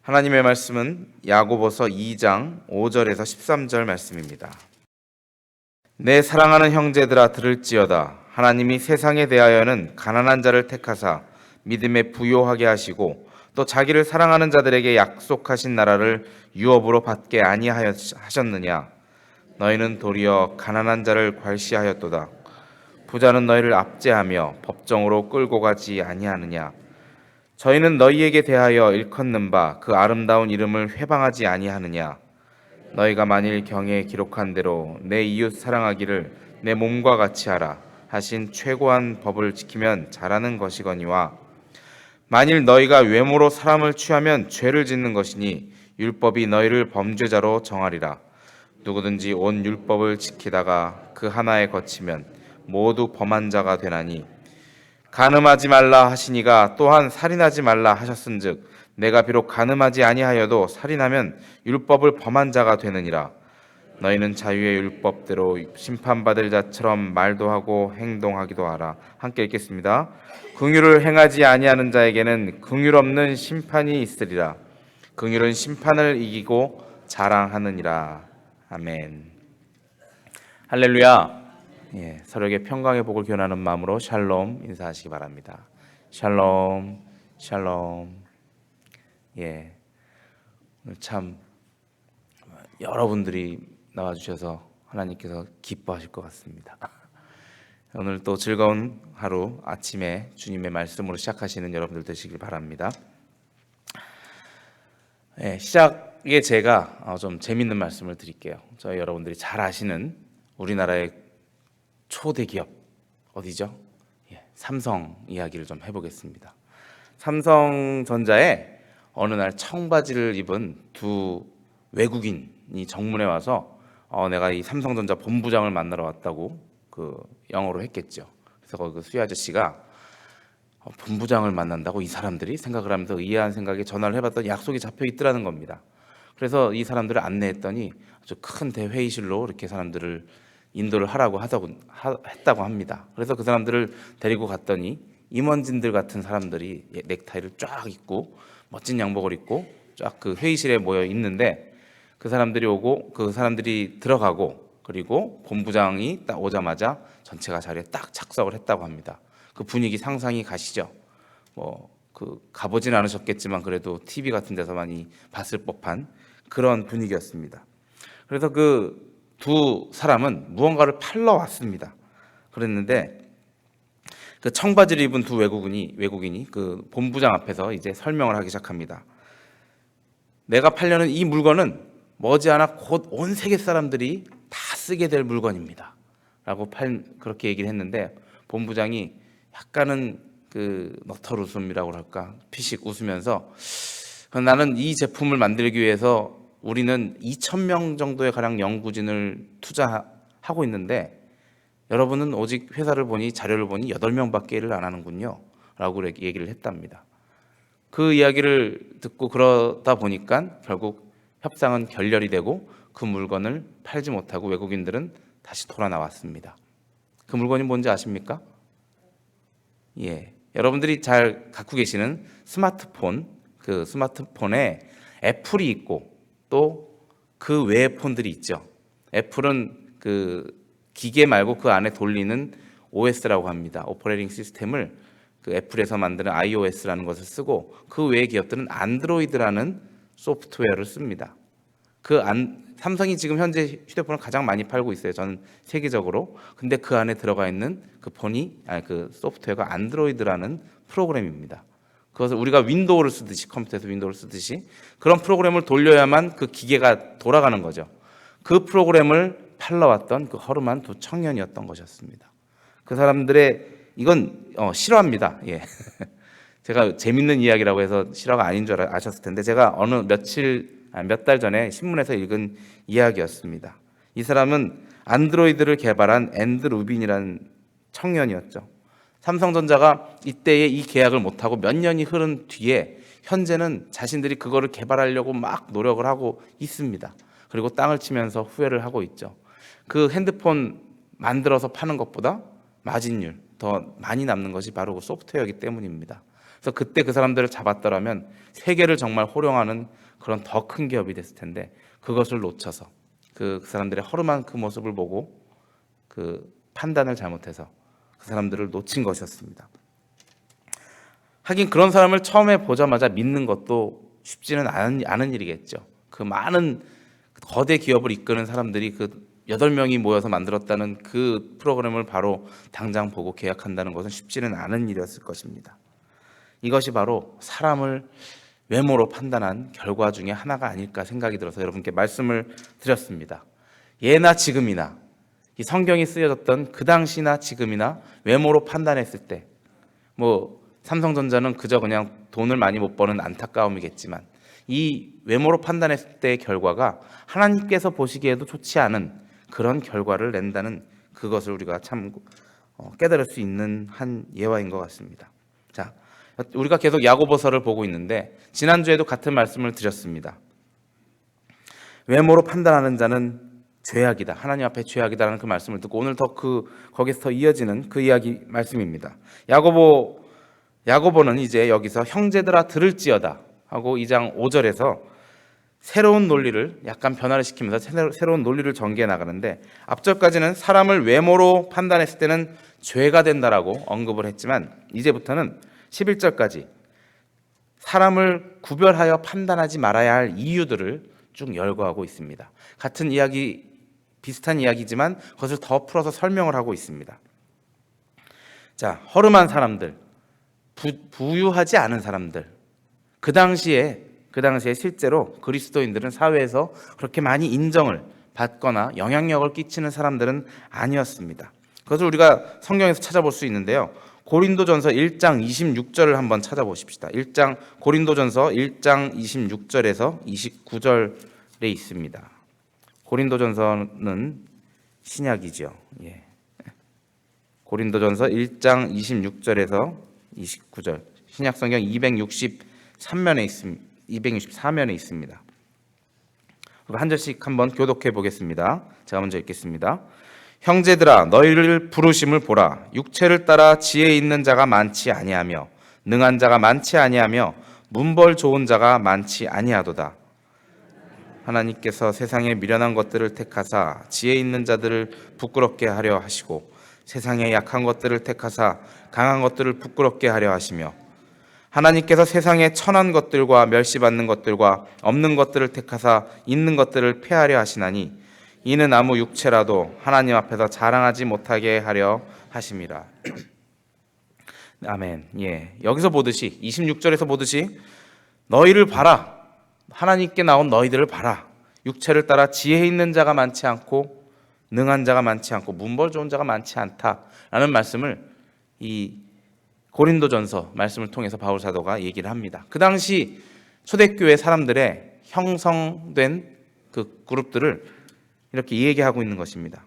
하나님의 말씀은 야고보서 2장 5절에서 13절 말씀입니다. 내 사랑하는 형제들아 들을지어다. 하나님이 세상에 대하여는 가난한 자를 택하사 믿음에 부요하게 하시고 또 자기를 사랑하는 자들에게 약속하신 나라를 유업으로 받게 아니하셨느냐. 너희는 도리어 가난한 자를 괄시하였도다. 부자는 너희를 압제하며 법정으로 끌고 가지 아니하느냐. 저희는 너희에게 대하여 일컫는 바 그 아름다운 이름을 회방하지 아니하느냐. 너희가 만일 경에 기록한 대로 내 이웃 사랑하기를 내 몸과 같이 하라 하신 최고한 법을 지키면 잘하는 것이거니와, 만일 너희가 외모로 사람을 취하면 죄를 짓는 것이니 율법이 너희를 범죄자로 정하리라. 누구든지 온 율법을 지키다가 그 하나에 거치면 모두 범한 자가 되나니, 간음하지 말라 하시니가 또한 살인하지 말라 하셨은즉 내가 비록 간음하지 아니하여도 살인하면 율법을 범한 자가 되느니라. 너희는 자유의 율법대로 심판받을 자처럼 말도 하고 행동하기도 하라. 함께 읽겠습니다. 긍휼을 행하지 아니하는 자에게는 긍휼 없는 심판이 있으리라. 긍휼은 심판을 이기고 자랑하느니라. 아멘. 할렐루야. 서로에게 평강의 복을 기원하는 마음으로 샬롬 인사하시기 바랍니다. 샬롬, 샬롬. 오늘 참 여러분들이 나와주셔서 하나님께서 기뻐하실 것 같습니다. 오늘 또 즐거운 하루, 아침에 주님의 말씀으로 시작하시는 여러분들 되시길 바랍니다. 시작에 제가 좀 재밌는 말씀을 드릴게요. 저희 여러분들이 잘 아시는 우리나라의 초대기업 어디죠? 삼성 이야기를 좀 해보겠습니다. 삼성전자에 어느 날 청바지를 입은 두 외국인이 정문에 와서 내가 이 삼성전자 본부장을 만나러 왔다고 그 영어로 했겠죠. 그래서 그 수희 아저씨가 본부장을 만난다고 이 사람들이 생각을 하면서 의아한 생각에 전화를 해봤더니 약속이 잡혀 있더라는 겁니다. 그래서 이 사람들을 안내했더니 아주 큰 대회의실로 이렇게 사람들을 인도를 하라고 했다고 합니다. 그래서 그 사람들을 데리고 갔더니 임원진들 같은 사람들이 넥타이를 쫙 입고 멋진 양복을 입고 쫙 그 회의실에 모여 있는데, 그 사람들이 오고 그 사람들이 들어가고, 그리고 본부장이 딱 오자마자 전체가 자리에 딱 착석을 했다고 합니다. 그 분위기 상상이 가시죠? 가보진 않으셨겠지만 그래도 TV 같은 데서 많이 봤을 법한 그런 분위기였습니다. 그래서 그 두 사람은 무언가를 팔러 왔습니다. 그랬는데 그 청바지를 입은 두 외국인이 그 본부장 앞에서 이제 설명을 하기 시작합니다. 내가 팔려는 이 물건은 머지않아 곧 온 세계 사람들이 다 쓰게 될 물건입니다. 라고 그렇게 얘기를 했는데, 본부장이 약간은 그 너털 웃음이라고 할까, 피식 웃으면서 나는 이 제품을 만들기 위해서 우리는 2,000명 정도의 가량 연구진을 투자하고 있는데 여러분은 오직 회사를 보니, 자료를 보니 8명밖에 안 하는군요 라고 얘기를 했답니다. 그 이야기를 듣고 그러다 보니까 결국 협상은 결렬이 되고 그 물건을 팔지 못하고 외국인들은 다시 돌아 나왔습니다. 그 물건이 뭔지 아십니까? 여러분들이 잘 갖고 계시는 스마트폰, 그 스마트폰에 애플이 있고 또 그 외의 폰들이 있죠. 애플은 그 기계 말고 그 안에 돌리는 OS라고 합니다. 오퍼레이팅 시스템을 그 애플에서 만드는 iOS라는 것을 쓰고, 그 외의 기업들은 안드로이드라는 소프트웨어를 씁니다. 삼성이 지금 현재 휴대폰을 가장 많이 팔고 있어요. 저는 세계적으로. 근데 그 안에 들어가 있는 그 소프트웨어가 안드로이드라는 프로그램입니다. 그것을 우리가 윈도우를 쓰듯이, 컴퓨터에서 윈도우를 쓰듯이 그런 프로그램을 돌려야만 그 기계가 돌아가는 거죠. 그 프로그램을 팔러왔던 그 허름한 두 청년이었던 것이었습니다. 그 사람들의 이건 실화입니다. 제가 재밌는 이야기라고 해서 실화가 아닌 줄 아셨을 텐데, 제가 몇 달 전에 신문에서 읽은 이야기였습니다. 이 사람은 안드로이드를 개발한 앤드 루빈이라는 청년이었죠. 삼성전자가 이때에 이 계약을 못하고 몇 년이 흐른 뒤에 현재는 자신들이 그거를 개발하려고 막 노력을 하고 있습니다. 그리고 땅을 치면서 후회를 하고 있죠. 그 핸드폰 만들어서 파는 것보다 마진율 더 많이 남는 것이 바로 그 소프트웨어이기 때문입니다. 그래서 그때 그 사람들을 잡았더라면 세계를 정말 호령하는 그런 더 큰 기업이 됐을 텐데 그것을 놓쳐서 그 사람들의 허름한 그 모습을 보고 그 판단을 잘못해서 그 사람들을 놓친 것이었습니다. 하긴 그런 사람을 처음에 보자마자 믿는 것도 쉽지는 않은 일이겠죠. 그 많은 거대 기업을 이끄는 사람들이 그 8명이 모여서 만들었다는 그 프로그램을 바로 당장 보고 계약한다는 것은 쉽지는 않은 일이었을 것입니다. 이것이 바로 사람을 외모로 판단한 결과 중에 하나가 아닐까 생각이 들어서 여러분께 말씀을 드렸습니다. 예나 지금이나 이 성경이 쓰여졌던 그 당시나 지금이나 외모로 판단했을 때 삼성전자는 그저 그냥 돈을 많이 못 버는 안타까움이겠지만 이 외모로 판단했을 때의 결과가 하나님께서 보시기에도 좋지 않은 그런 결과를 낸다는 그것을 우리가 참 깨달을 수 있는 한 예화인 것 같습니다. 자, 우리가 계속 야고보서를 보고 있는데 지난주에도 같은 말씀을 드렸습니다. 외모로 판단하는 자는 죄악이다. 하나님 앞에 죄악이다라는 그 말씀을 듣고 오늘 거기서 더 이어지는 그 이야기 말씀입니다. 야고보는 이제 여기서 형제들아 들을지어다 하고 2장 5절에서 새로운 논리를 약간 변화를 시키면서 새로운 논리를 전개해 나가는데 앞절까지는 사람을 외모로 판단했을 때는 죄가 된다라고 언급을 했지만 이제부터는 11절까지 사람을 구별하여 판단하지 말아야 할 이유들을 쭉 열거하고 있습니다. 같은 이야기, 비슷한 이야기지만 그것을 더 풀어서 설명을 하고 있습니다. 자, 허름한 사람들, 부유하지 않은 사람들, 그 당시에 실제로 그리스도인들은 사회에서 그렇게 많이 인정을 받거나 영향력을 끼치는 사람들은 아니었습니다. 그것을 우리가 성경에서 찾아볼 수 있는데요. 고린도전서 1장 26절을 한번 찾아보십시다. 고린도전서 1장 26절에서 29절에 있습니다. 고린도전서는 신약이죠. 예. 고린도전서 1장 26절에서 29절. 신약성경 264면에 있습니다. 한 절씩 한번 교독해 보겠습니다. 제가 먼저 읽겠습니다. 형제들아 너희를 부르심을 보라. 육체를 따라 지혜 있는 자가 많지 아니하며 능한 자가 많지 아니하며 문벌 좋은 자가 많지 아니하도다. 하나님께서 세상의 미련한 것들을 택하사 지혜 있는 자들을 부끄럽게 하려 하시고 세상의 약한 것들을 택하사 강한 것들을 부끄럽게 하려 하시며 하나님께서 세상의 천한 것들과 멸시받는 것들과 없는 것들을 택하사 있는 것들을 폐하려 하시나니 이는 아무 육체라도 하나님 앞에서 자랑하지 못하게 하려 하심이라. 아멘. 예. 여기서 보듯이 26절에서 보듯이 너희를 봐라. 하나님께 나온 너희들을 봐라. 육체를 따라 지혜 있는 자가 많지 않고 능한 자가 많지 않고 문벌 좋은 자가 많지 않다라는 말씀을 이 고린도전서 말씀을 통해서 바울 사도가 얘기를 합니다. 그 당시 초대교회 사람들의 형성된 그 그룹들을 이렇게 얘기하고 있는 것입니다.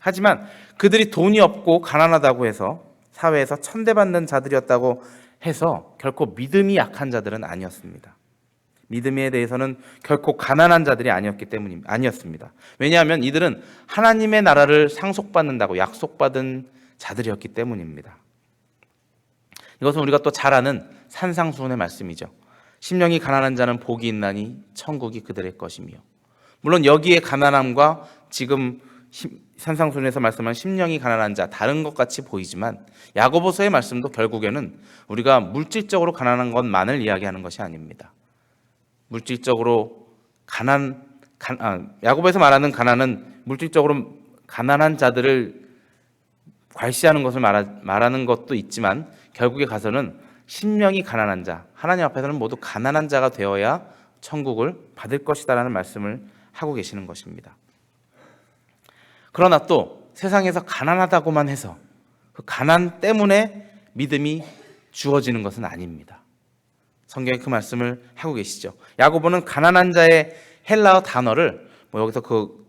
하지만 그들이 돈이 없고 가난하다고 해서 사회에서 천대받는 자들이었다고 해서 결코 믿음이 약한 자들은 아니었습니다. 믿음에 대해서는 결코 가난한 자들이 아니었습니다. 왜냐하면 이들은 하나님의 나라를 상속받는다고 약속받은 자들이었기 때문입니다. 이것은 우리가 또 잘 아는 산상수훈의 말씀이죠. 심령이 가난한 자는 복이 있나니 천국이 그들의 것이며. 물론 여기에 가난함과 지금 산상수훈에서 말씀한 심령이 가난한 자 다른 것 같이 보이지만 야고보서의 말씀도 결국에는 우리가 물질적으로 가난한 것만을 이야기하는 것이 아닙니다. 물질적으로 야고보에서 말하는 가난은 물질적으로 가난한 자들을 괄시하는 것을 말하는 것도 있지만 결국에 가서는 심령이 가난한 자, 하나님 앞에서는 모두 가난한 자가 되어야 천국을 받을 것이다라는 말씀을 하고 계시는 것입니다. 그러나 또 세상에서 가난하다고만 해서 그 가난 때문에 믿음이 주어지는 것은 아닙니다. 성경에 그 말씀을 하고 계시죠. 야고보는 가난한 자의 헬라어 단어를 여기서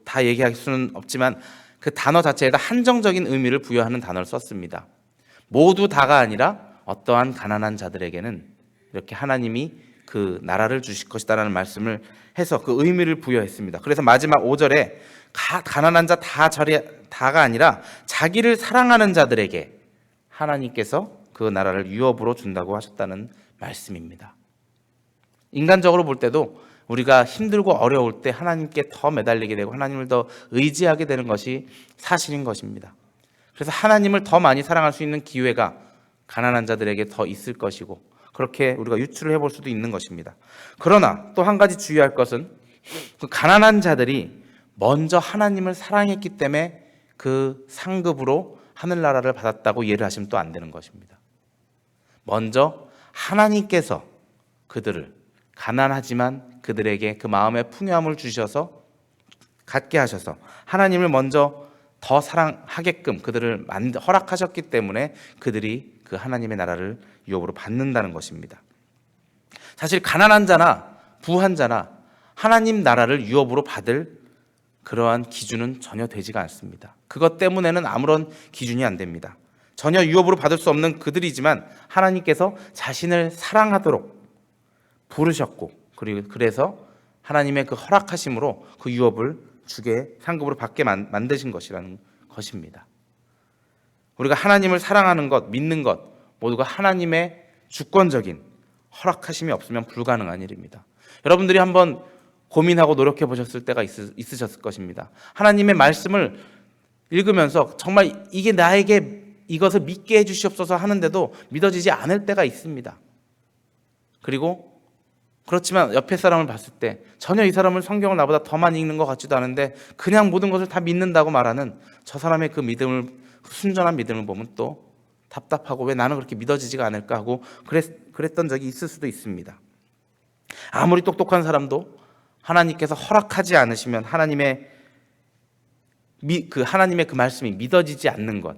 다 얘기할 수는 없지만 그 단어 자체에다 한정적인 의미를 부여하는 단어를 썼습니다. 모두 다가 아니라 어떠한 가난한 자들에게는 이렇게 하나님이 그 나라를 주실 것이다라는 말씀을 해서 그 의미를 부여했습니다. 그래서 마지막 5절에 가난한 자 다가 아니라 자기를 사랑하는 자들에게 하나님께서 그 나라를 유업으로 준다고 하셨다는 말씀입니다. 인간적으로 볼 때도 우리가 힘들고 어려울 때 하나님께 더 매달리게 되고 하나님을 더 의지하게 되는 것이 사실인 것입니다. 그래서 하나님을 더 많이 사랑할 수 있는 기회가 가난한 자들에게 더 있을 것이고 그렇게 우리가 유추를 해볼 수도 있는 것입니다. 그러나 또 한 가지 주의할 것은 그 가난한 자들이 먼저 하나님을 사랑했기 때문에 그 상급으로 하늘나라를 받았다고 이해를 하시면 또 안 되는 것입니다. 먼저 하나님께서 그들을 가난하지만 그들에게 그 마음의 풍요함을 주셔서 갖게 하셔서 하나님을 먼저 더 사랑하게끔 그들을 허락하셨기 때문에 그들이 그 하나님의 나라를 유업으로 받는다는 것입니다. 사실 가난한 자나 부한 자나 하나님 나라를 유업으로 받을 그러한 기준은 전혀 되지가 않습니다. 그것 때문에는 아무런 기준이 안 됩니다. 전혀 유업으로 받을 수 없는 그들이지만 하나님께서 자신을 사랑하도록 부르셨고 그리고 그래서 하나님의 그 허락하심으로 그 유업을 주게 상급으로 받게 만드신 것이라는 것입니다. 우리가 하나님을 사랑하는 것, 믿는 것 모두가 하나님의 주권적인 허락하심이 없으면 불가능한 일입니다. 여러분들이 한번 고민하고 노력해 보셨을 때가 있으셨을 것입니다. 하나님의 말씀을 읽으면서 정말 이게 나에게 이것을 믿게 해주시옵소서 하는데도 믿어지지 않을 때가 있습니다. 그리고 그렇지만 옆에 사람을 봤을 때 전혀 이 사람은 성경을 나보다 더 많이 읽는 것 같지도 않은데 그냥 모든 것을 다 믿는다고 말하는 저 사람의 그 믿음을, 순전한 믿음을 보면 또 답답하고 왜 나는 그렇게 믿어지지가 않을까 하고 그랬던 적이 있을 수도 있습니다. 아무리 똑똑한 사람도 하나님께서 허락하지 않으시면 하나님의 그 말씀이 믿어지지 않는 것,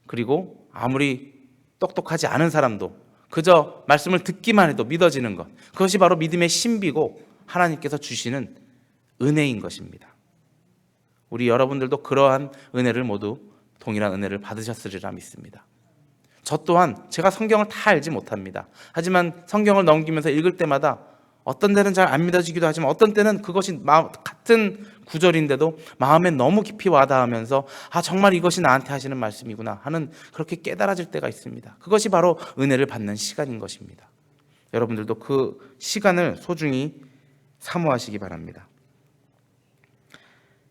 그리고 아무리 똑똑하지 않은 사람도 그저 말씀을 듣기만 해도 믿어지는 것, 그것이 바로 믿음의 신비고 하나님께서 주시는 은혜인 것입니다. 우리 여러분들도 그러한 은혜를 모두 동일한 은혜를 받으셨으리라 믿습니다. 저 또한 제가 성경을 다 알지 못합니다. 하지만 성경을 넘기면서 읽을 때마다 어떤 때는 잘 안 믿어지기도 하지만 어떤 때는 그것이 같은 구절인데도 마음에 너무 깊이 와닿으면서 정말 이것이 나한테 하시는 말씀이구나 하는 그렇게 깨달아질 때가 있습니다. 그것이 바로 은혜를 받는 시간인 것입니다. 여러분들도 그 시간을 소중히 사모하시기 바랍니다.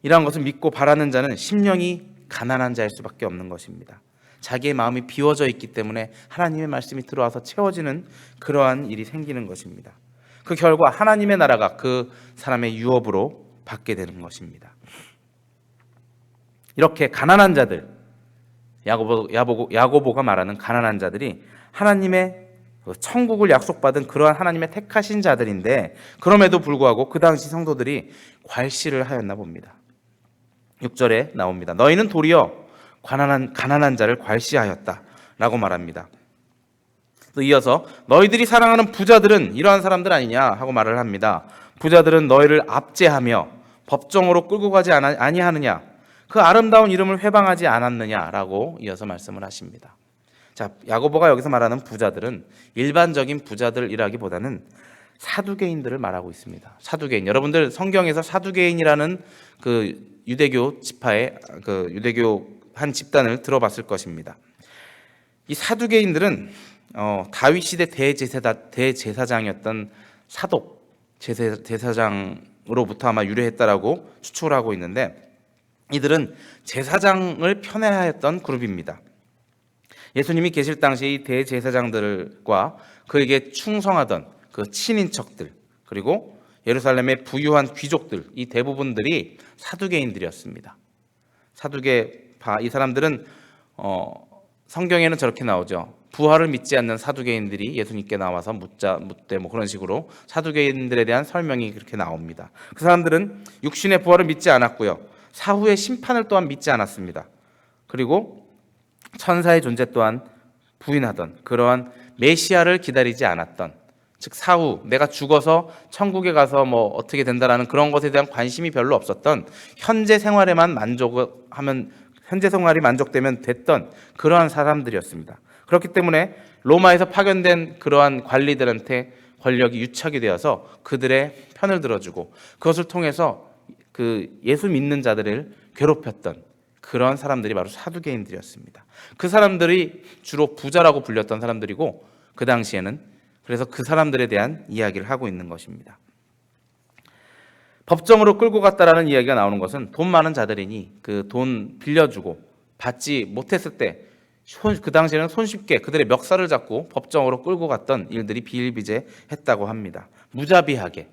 이러한 것을 믿고 바라는 자는 심령이 가난한 자일 수밖에 없는 것입니다. 자기의 마음이 비워져 있기 때문에 하나님의 말씀이 들어와서 채워지는 그러한 일이 생기는 것입니다. 그 결과 하나님의 나라가 그 사람의 유업으로 받게 되는 것입니다. 이렇게 가난한 자들, 야고보가 말하는 가난한 자들이 하나님의 천국을 약속받은 그러한 하나님의 택하신 자들인데 그럼에도 불구하고 그 당시 성도들이 괄시를 하였나 봅니다. 6절에 나옵니다. 너희는 도리어 가난한 자를 괄시하였다 라고 말합니다. 또 이어서 너희들이 사랑하는 부자들은 이러한 사람들 아니냐 하고 말을 합니다. 부자들은 너희를 압제하며 법정으로 끌고 가지 아니하느냐, 그 아름다운 이름을 회방하지 않았느냐라고 이어서 말씀을 하십니다. 자, 야고보가 여기서 말하는 부자들은 일반적인 부자들이라기보다는 사두개인들을 말하고 있습니다. 사두개인, 여러분들 성경에서 사두개인이라는 그 유대교 지파의 그 유대교 한 집단을 들어봤을 것입니다. 이 사두개인들은 다윗 시대 대제사장이었던 사독 제사장으로부터 아마 유래했다라고 추측을 하고 있는데 이들은 제사장을 편애하였던 그룹입니다. 예수님이 계실 당시 이 대제사장들과 그에게 충성하던 그 친인척들 그리고 예루살렘의 부유한 귀족들 이 대부분들이 사두개인들이었습니다. 사두개파 이 사람들은 성경에는 저렇게 나오죠. 부활을 믿지 않는 사두개인들이 예수님께 나와서 묻되 뭐 그런 식으로 사두개인들에 대한 설명이 그렇게 나옵니다. 그 사람들은 육신의 부활을 믿지 않았고요. 사후의 심판을 또한 믿지 않았습니다. 그리고 천사의 존재 또한 부인하던 그러한 메시아를 기다리지 않았던, 즉 사후 내가 죽어서 천국에 가서 뭐 어떻게 된다라는 그런 것에 대한 관심이 별로 없었던 현재 생활에만 현재 생활이 만족되면 됐던 그러한 사람들이었습니다. 그렇기 때문에 로마에서 파견된 그러한 관리들한테 권력이 유착이 되어서 그들의 편을 들어주고 그것을 통해서 그 예수 믿는 자들을 괴롭혔던 그런 사람들이 바로 사두개인들이었습니다. 그 사람들이 주로 부자라고 불렸던 사람들이고 그 당시에는. 그래서 그 사람들에 대한 이야기를 하고 있는 것입니다. 법정으로 끌고 갔다라는 이야기가 나오는 것은 돈 많은 자들이니 그 돈 빌려주고 받지 못했을 때 그 당시에는 손쉽게 그들의 멱살을 잡고 법정으로 끌고 갔던 일들이 비일비재했다고 합니다. 무자비하게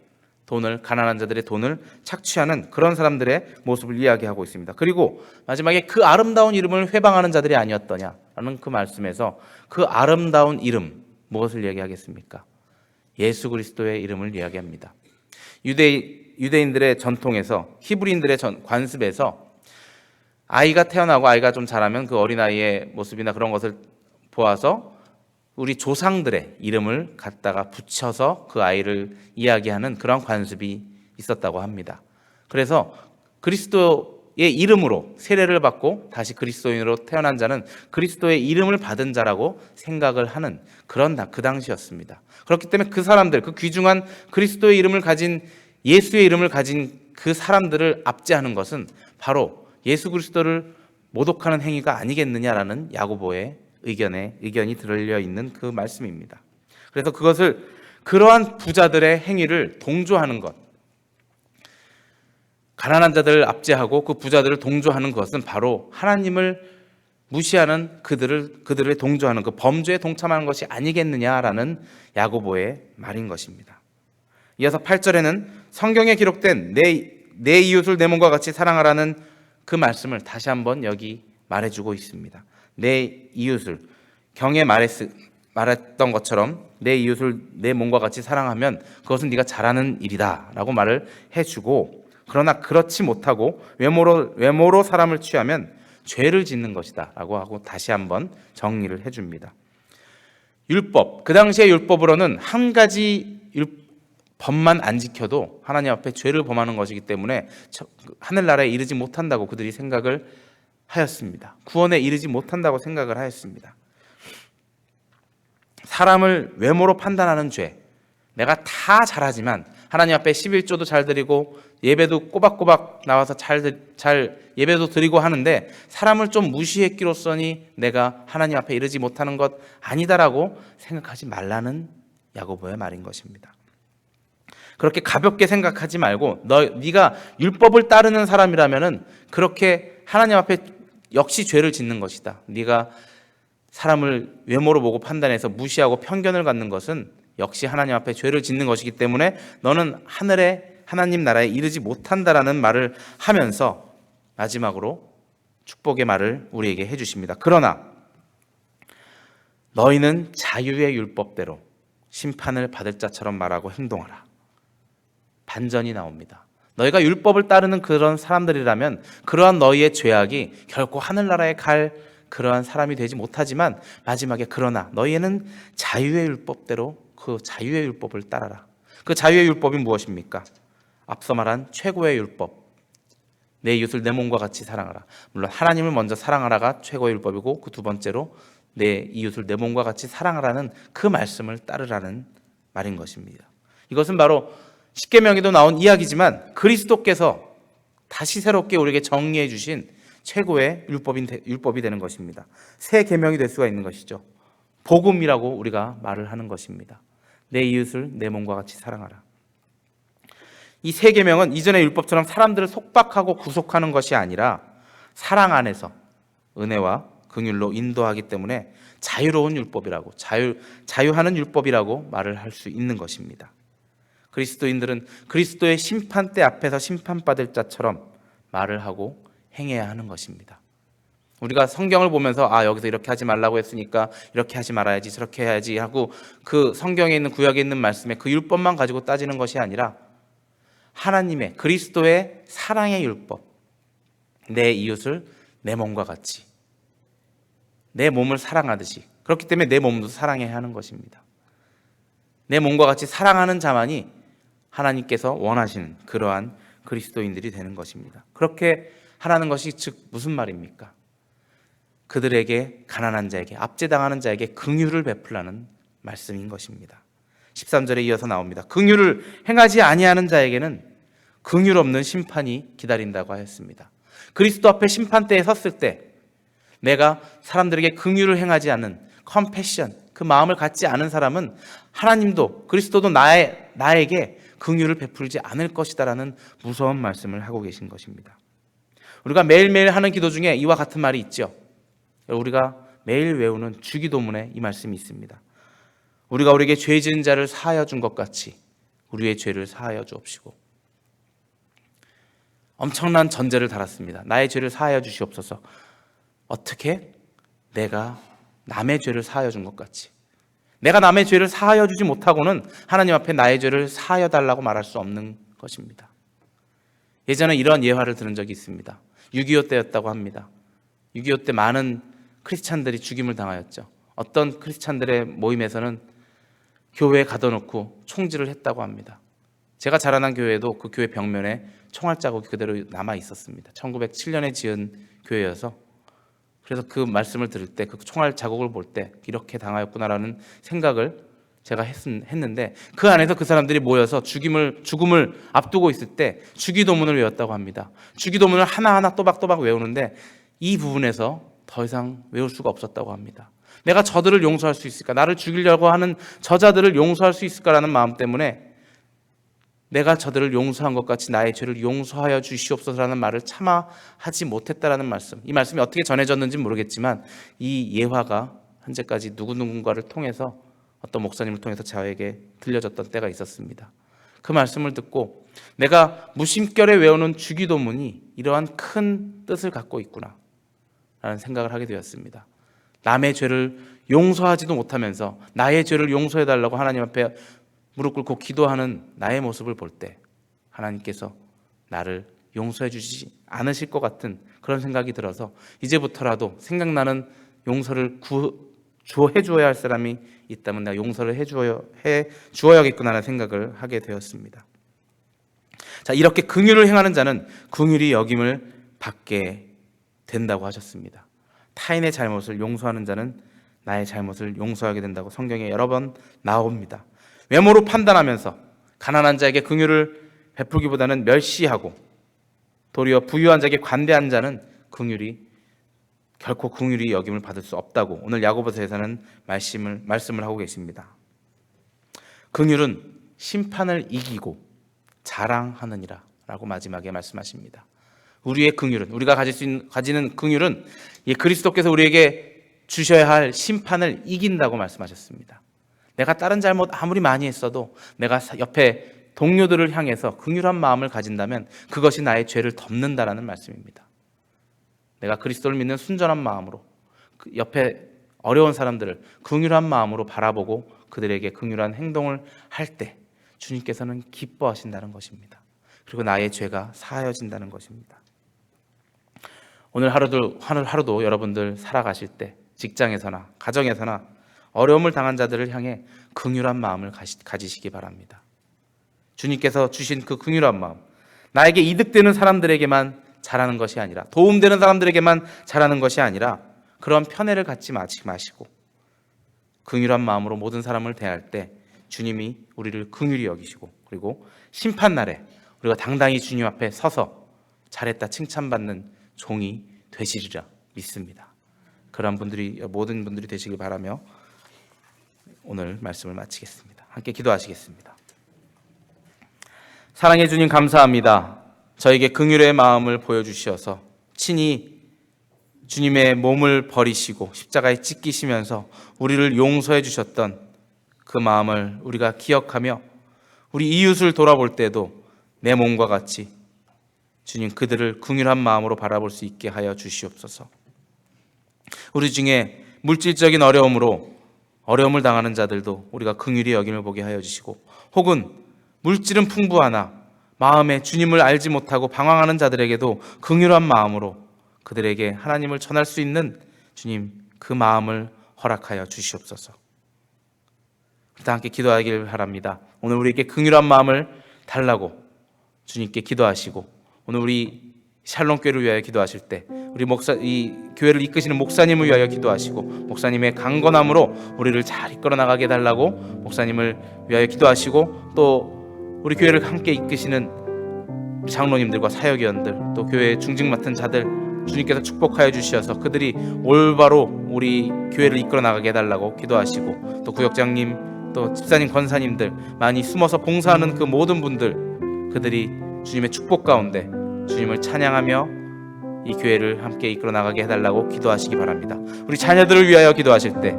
가난한 자들의 돈을 착취하는 그런 사람들의 모습을 이야기하고 있습니다. 그리고 마지막에 그 아름다운 이름을 회방하는 자들이 아니었더냐라는 그 말씀에서 그 아름다운 이름, 무엇을 이야기하겠습니까? 예수 그리스도의 이름을 이야기합니다. 유대인들의 전통에서, 히브리인들의 관습에서 아이가 태어나고 아이가 좀 자라면 그 어린아이의 모습이나 그런 것을 보아서 우리 조상들의 이름을 갖다가 붙여서 그 아이를 이야기하는 그런 관습이 있었다고 합니다. 그래서 그리스도의 이름으로 세례를 받고 다시 그리스도인으로 태어난 자는 그리스도의 이름을 받은 자라고 생각을 하는 그런 그 당시였습니다. 그렇기 때문에 그 사람들, 그 귀중한 그리스도의 이름을 가진, 예수의 이름을 가진 그 사람들을 압제하는 것은 바로 예수 그리스도를 모독하는 행위가 아니겠느냐라는 야고보의 의견이 들려 있는 그 말씀입니다. 그래서 그것을, 그러한 부자들의 행위를 동조하는 것, 가난한 자들을 압제하고 그 부자들을 동조하는 것은 바로 하나님을 무시하는 그들을 동조하는 그 범죄에 동참하는 것이 아니겠느냐라는 야고보의 말인 것입니다. 이어서 8절에는 성경에 기록된 내 이웃을 내 몸과 같이 사랑하라는 그 말씀을 다시 한번 여기 말해주고 있습니다. 내 이웃을, 경에 말했던 것처럼 내 이웃을 내 몸과 같이 사랑하면 그것은 네가 잘하는 일이다 라고 말을 해주고, 그러나 그렇지 못하고 외모로 사람을 취하면 죄를 짓는 것이다 라고 하고 다시 한번 정리를 해줍니다. 율법, 그 당시의 율법으로는 한 가지 법만 안 지켜도 하나님 앞에 죄를 범하는 것이기 때문에 하늘나라에 이르지 못한다고 그들이 생각을 하였습니다. 구원에 이르지 못한다고 생각을 하였습니다. 사람을 외모로 판단하는 죄, 내가 다 잘하지만 하나님 앞에 11조도 잘 드리고 예배도 꼬박꼬박 나와서 잘 예배도 드리고 하는데 사람을 좀 무시했기로써니 내가 하나님 앞에 이르지 못하는 것 아니다라고 생각하지 말라는 야고보의 말인 것입니다. 그렇게 가볍게 생각하지 말고 네가 율법을 따르는 사람이라면은 그렇게 하나님 앞에 역시 죄를 짓는 것이다. 네가 사람을 외모로 보고 판단해서 무시하고 편견을 갖는 것은 역시 하나님 앞에 죄를 짓는 것이기 때문에 너는 하나님 나라에 이르지 못한다라는 말을 하면서 마지막으로 축복의 말을 우리에게 해주십니다. 그러나 너희는 자유의 율법대로 심판을 받을 자처럼 말하고 행동하라. 반전이 나옵니다. 너희가 율법을 따르는 그런 사람들이라면 그러한 너희의 죄악이 결코 하늘나라에 갈 그러한 사람이 되지 못하지만 마지막에 그러나 너희는 자유의 율법대로 그 자유의 율법을 따라라. 그 자유의 율법이 무엇입니까? 앞서 말한 최고의 율법, 내 이웃을 내 몸과 같이 사랑하라. 물론 하나님을 먼저 사랑하라가 최고의 율법이고 그 두 번째로 내 이웃을 내 몸과 같이 사랑하라는 그 말씀을 따르라는 말인 것입니다. 이것은 바로 십계명에도 나온 이야기지만 그리스도께서 다시 새롭게 우리에게 정리해 주신 최고의 율법이 되는 것입니다. 새 계명이 될 수가 있는 것이죠. 복음이라고 우리가 말을 하는 것입니다. 내 이웃을 내 몸과 같이 사랑하라. 이 새 계명은 이전의 율법처럼 사람들을 속박하고 구속하는 것이 아니라 사랑 안에서 은혜와 긍휼로 인도하기 때문에 자유로운 율법이라고, 자유하는 율법이라고 말을 할 수 있는 것입니다. 그리스도인들은 그리스도의 심판대 앞에서 심판받을 자처럼 말을 하고 행해야 하는 것입니다. 우리가 성경을 보면서 여기서 이렇게 하지 말라고 했으니까 이렇게 하지 말아야지, 저렇게 해야지 하고 그 성경에 있는, 구약에 있는 말씀에 그 율법만 가지고 따지는 것이 아니라 하나님의, 그리스도의 사랑의 율법, 내 이웃을 내 몸과 같이, 내 몸을 사랑하듯이, 그렇기 때문에 내 몸도 사랑해야 하는 것입니다. 내 몸과 같이 사랑하는 자만이 하나님께서 원하시는 그러한 그리스도인들이 되는 것입니다. 그렇게 하라는 것이 즉 무슨 말입니까? 그들에게, 가난한 자에게, 압제당하는 자에게 긍휼을 베풀라는 말씀인 것입니다. 13절에 이어서 나옵니다. 긍휼을 행하지 아니하는 자에게는 긍휼 없는 심판이 기다린다고 하였습니다. 그리스도 앞에 심판대에 섰을 때 내가 사람들에게 긍휼을 행하지 않는 컴패션, 그 마음을 갖지 않은 사람은 하나님도 그리스도도 나에게 긍휼을 베풀지 않을 것이다라는 무서운 말씀을 하고 계신 것입니다. 우리가 매일매일 하는 기도 중에 이와 같은 말이 있죠. 우리가 매일 외우는 주기도문에 이 말씀이 있습니다. 우리가 우리에게 죄 지은 자를 사하여 준 것 같이 우리의 죄를 사하여 주옵시고. 엄청난 전제를 달았습니다. 나의 죄를 사하여 주시옵소서. 어떻게? 내가 남의 죄를 사하여 준 것 같이. 내가 남의 죄를 사하여 주지 못하고는 하나님 앞에 나의 죄를 사하여 달라고 말할 수 없는 것입니다. 예전에 이런 예화를 들은 적이 있습니다. 6.25 때였다고 합니다. 6.25 때 많은 크리스찬들이 죽임을 당하였죠. 어떤 크리스찬들의 모임에서는 교회에 가둬놓고 총질을 했다고 합니다. 제가 자라난 교회도 그 교회 벽면에 총알 자국이 그대로 남아 있었습니다. 1907년에 지은 교회여서. 그래서 그 말씀을 들을 때, 그 총알 자국을 볼 때 이렇게 당하였구나라는 생각을 제가 했는데, 그 안에서 그 사람들이 모여서 죽음을 앞두고 있을 때 주기도문을 외웠다고 합니다. 주기도문을 하나하나 또박또박 외우는데 이 부분에서 더 이상 외울 수가 없었다고 합니다. 내가 저들을 용서할 수 있을까? 나를 죽이려고 하는 저자들을 용서할 수 있을까라는 마음 때문에 내가 저들을 용서한 것 같이 나의 죄를 용서하여 주시옵소서라는 말을 차마 하지 못했다라는 말씀. 이 말씀이 어떻게 전해졌는지 모르겠지만 이 예화가 현재까지 누군가를 통해서, 어떤 목사님을 통해서 저에게 들려졌던 때가 있었습니다. 그 말씀을 듣고 내가 무심결에 외우는 주기도문이 이러한 큰 뜻을 갖고 있구나 라는 생각을 하게 되었습니다. 남의 죄를 용서하지도 못하면서 나의 죄를 용서해달라고 하나님 앞에 무릎 꿇고 기도하는 나의 모습을 볼 때 하나님께서 나를 용서해 주시지 않으실 것 같은 그런 생각이 들어서 이제부터라도 생각나는 용서를 해 주어야 할 사람이 있다면 내가 용서를 해 주어야겠구나라는 생각을 하게 되었습니다. 자, 이렇게 긍휼을 행하는 자는 긍휼이 여김을 받게 된다고 하셨습니다. 타인의 잘못을 용서하는 자는 나의 잘못을 용서하게 된다고 성경에 여러 번 나옵니다. 외모로 판단하면서 가난한 자에게 긍휼을 베풀기보다는 멸시하고 도리어 부유한 자에게 관대한 자는 결코 긍휼이 여김을 받을 수 없다고 오늘 야고보서에서는 말씀을 하고 계십니다. 긍휼은 심판을 이기고 자랑하느니라 라고 마지막에 말씀하십니다. 우리의 긍휼은, 우리가 가지는 긍휼은 이 그리스도께서 우리에게 주셔야 할 심판을 이긴다고 말씀하셨습니다. 내가 다른 잘못 아무리 많이 했어도 내가 옆에 동료들을 향해서 긍휼한 마음을 가진다면 그것이 나의 죄를 덮는다라는 말씀입니다. 내가 그리스도를 믿는 순전한 마음으로 옆에 어려운 사람들을 긍휼한 마음으로 바라보고 그들에게 긍휼한 행동을 할 때 주님께서는 기뻐하신다는 것입니다. 그리고 나의 죄가 사하여진다는 것입니다. 오늘 하루도 여러분들 살아가실 때 직장에서나 가정에서나 어려움을 당한 자들을 향해 긍휼한 마음을 가지시기 바랍니다. 주님께서 주신 그 긍휼한 마음, 나에게 이득되는 사람들에게만 잘하는 것이 아니라, 도움되는 사람들에게만 잘하는 것이 아니라 그런 편애를 갖지 마시고 긍휼한 마음으로 모든 사람을 대할 때 주님이 우리를 긍휼히 여기시고, 그리고 심판날에 우리가 당당히 주님 앞에 서서 잘했다 칭찬받는 종이 되시리라 믿습니다. 그런 모든 분들이 되시길 바라며 오늘 말씀을 마치겠습니다. 함께 기도하시겠습니다. 사랑해 주님 감사합니다. 저에게 긍휼의 마음을 보여주셔서 친히 주님의 몸을 버리시고 십자가에 찢기시면서 우리를 용서해 주셨던 그 마음을 우리가 기억하며 우리 이웃을 돌아볼 때도 내 몸과 같이 주님 그들을 긍휼한 마음으로 바라볼 수 있게 하여 주시옵소서. 우리 중에 물질적인 어려움을 당하는 자들도 우리가 긍휼히 여김을 보게 하여 주시고, 혹은 물질은 풍부하나 마음에 주님을 알지 못하고 방황하는 자들에게도 긍휼한 마음으로 그들에게 하나님을 전할 수 있는 주님 그 마음을 허락하여 주시옵소서. 그다 함께 기도하길 바랍니다. 오늘 우리에게 긍휼한 마음을 달라고 주님께 기도하시고, 오늘 우리 샬롬교회를 위하여 기도하실 때 우리 이 교회를 이끄시는 목사님을 위하여 기도하시고, 목사님의 강건함으로 우리를 잘 이끌어 나가게 해달라고 목사님을 위하여 기도하시고, 또 우리 교회를 함께 이끄시는 장로님들과 사역위원들, 또 교회 중직 맡은 자들 주님께서 축복하여 주셔서 그들이 올바로 우리 교회를 이끌어 나가게 해달라고 기도하시고, 또 구역장님, 또 집사님, 권사님들, 많이 숨어서 봉사하는 그 모든 분들, 그들이 주님의 축복 가운데 주님을 찬양하며 이 교회를 함께 이끌어 나가게 해달라고 기도하시기 바랍니다. 우리 자녀들을 위하여 기도하실 때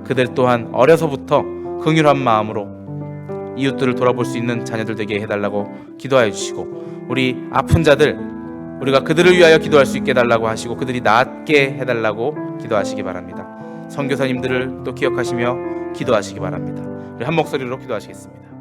그들 또한 어려서부터 긍휼한 마음으로 이웃들을 돌아볼 수 있는 자녀들 되게 해달라고 기도하여 주시고, 우리 아픈 자들, 우리가 그들을 위하여 기도할 수 있게 해달라고 하시고 그들이 낫게 해달라고 기도하시기 바랍니다. 선교사님들을 또 기억하시며 기도하시기 바랍니다. 우리 한 목소리로 기도하시겠습니다.